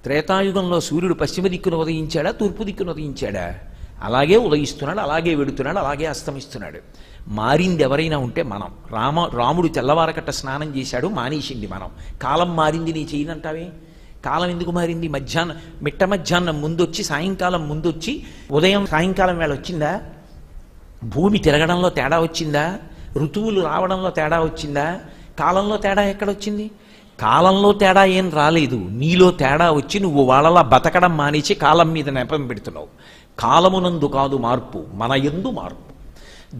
త్రేతాయుగంలో సూర్యుడు పశ్చిమ దిక్కున ఉదయించాడా, తూర్పు దిక్కున ఉదయించాడా? అలాగే ఉదయిస్తున్నాడు, అలాగే వెడుతున్నాడు, అలాగే అస్తమిస్తున్నాడు. మారింది ఎవరైనా ఉంటే మనం. రాముడు తెల్లవారకట్ట స్నానం చేశాడు, మానేసింది మనం. కాలం మారింది నీ చేయనంటావే? కాలం ఎందుకు మారింది? మిట్ట మధ్యాహ్నం ముందొచ్చి సాయంకాలం ముందొచ్చి ఉదయం సాయంకాలం వేళ వచ్చిందా? భూమి తిరగడంలో తేడా వచ్చిందా? ఋతువులు రావడంలో తేడా వచ్చిందా? కాలంలో తేడా ఎక్కడొచ్చింది? కాలంలో తేడా ఏం రాలేదు, నీలో తేడా వచ్చి నువ్వు వాళ్ళలా బతకడం మానేసి కాలం మీద నెపం పెడుతున్నావు. కాలమునందు కాదు మార్పు, మన యందు మార్పు.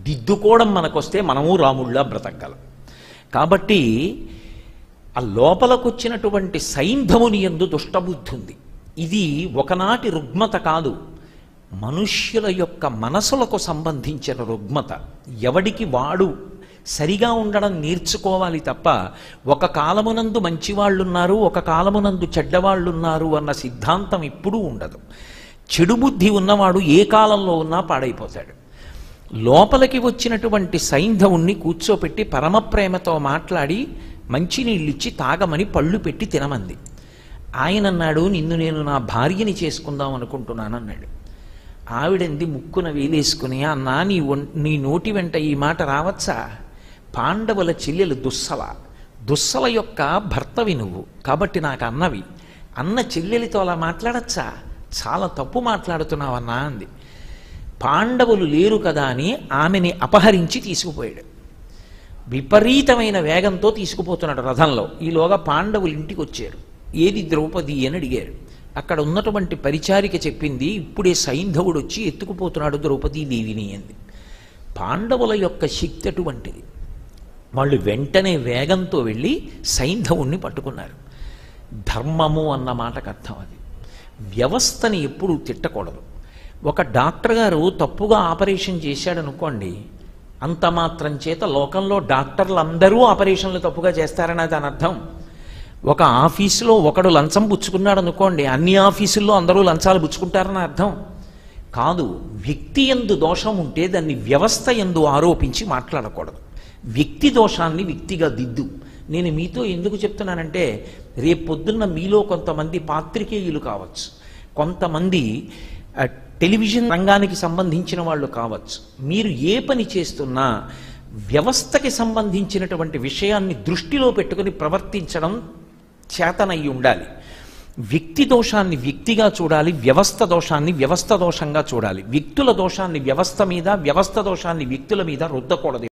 దిద్దుకోవడం మనకొస్తే మనము రాముళ్ళ బ్రతకగలం. కాబట్టి ఆ లోపలకు వచ్చినటువంటి సైంధవుని యందు దుష్టబుద్ధి ఉంది. ఇది ఒకనాటి రుగ్మత కాదు, మనుష్యుల యొక్క మనసులకు సంబంధించిన రుగ్మత. ఎవడికి వాడు సరిగా ఉండడం నేర్చుకోవాలి తప్ప ఒక కాలమునందు మంచివాళ్ళున్నారు, ఒక కాలమునందు చెడ్డవాళ్ళున్నారు అన్న సిద్ధాంతం ఎప్పుడూ ఉండదు. చెడు బుద్ధి ఉన్నవాడు ఏ కాలంలో ఉన్నా పాడైపోతాడు. లోపలికి వచ్చినటువంటి సైంధవుణ్ణి కూర్చోపెట్టి పరమప్రేమతో మాట్లాడి మంచినీళ్ళిచ్చి తాగమని పళ్ళు పెట్టి తినమంది. ఆయన అన్నాడు, నిన్ను నేను నా భార్యని చేసుకుందాం అనుకుంటున్నాను అన్నాడు. ఆవిడంది ముక్కున వేలేసుకుని, అన్నా నీ నోటి వెంట ఈ మాట రావచ్చా? పాండవుల చెల్లెలు దుస్సల యొక్క భర్తవి నువ్వు, కాబట్టి నాకు అన్నవి. అన్న చెల్లెలితో అలా మాట్లాడచ్చా? చాలా తప్పు మాట్లాడుతున్నావన్నా అంది. పాండవులు లేరు కదా అని ఆమెని అపహరించి తీసుకుపోయాడు. విపరీతమైన వేగంతో తీసుకుపోతున్నాడు రథంలో. ఈలోగా పాండవులు ఇంటికి వచ్చారు. ఏది ద్రౌపది అని అడిగారు. అక్కడ ఉన్నటువంటి పరిచారిక చెప్పింది, ఇప్పుడే సైంధవుడు వచ్చి ఎత్తుకుపోతున్నాడు ద్రౌపదీదేవిని అంది. పాండవుల యొక్క శక్తి అటువంటిది. వాళ్ళు వెంటనే వేగంతో వెళ్ళి సైంధవుణ్ణి పట్టుకున్నారు. ధర్మము అన్న మాటకు అర్థం అది. వ్యవస్థని ఎప్పుడూ తిట్టకూడదు. ఒక డాక్టర్ గారు తప్పుగా ఆపరేషన్ చేశాడనుకోండి, అంత మాత్రం చేత లోకంలో డాక్టర్లు అందరూ ఆపరేషన్లు తప్పుగా చేస్తారని దాని అర్థం. ఒక ఆఫీసులో ఒకడు లంచం పుచ్చుకున్నాడు అనుకోండి, అన్ని ఆఫీసుల్లో అందరూ లంచాలు పుచ్చుకుంటారని అర్థం కాదు. వ్యక్తి యందు దోషం ఉంటే దాన్ని వ్యవస్థ యందు ఆరోపించి మాట్లాడకూడదు. వ్యక్తి దోషాన్ని వ్యక్తిగా దిద్దు. నేను మీతో ఎందుకు చెప్తున్నానంటే, రేపొద్దున్న మీలో కొంతమంది పాత్రికేయులు కావచ్చు, కొంతమంది టెలివిజన్ రంగానికి సంబంధించిన వాళ్ళు కావచ్చు. మీరు ఏ పని చేస్తున్నా వ్యవస్థకి సంబంధించినటువంటి విషయాన్ని దృష్టిలో పెట్టుకుని ప్రవర్తించడం చేతనయ్యి ఉండాలి. వ్యక్తి దోషాన్ని వ్యక్తిగా చూడాలి, వ్యవస్థ దోషాన్ని వ్యవస్థ దోషంగా చూడాలి. వ్యక్తుల దోషాన్ని వ్యవస్థ మీద, వ్యవస్థ దోషాన్ని వ్యక్తుల మీద రుద్దకూడదు.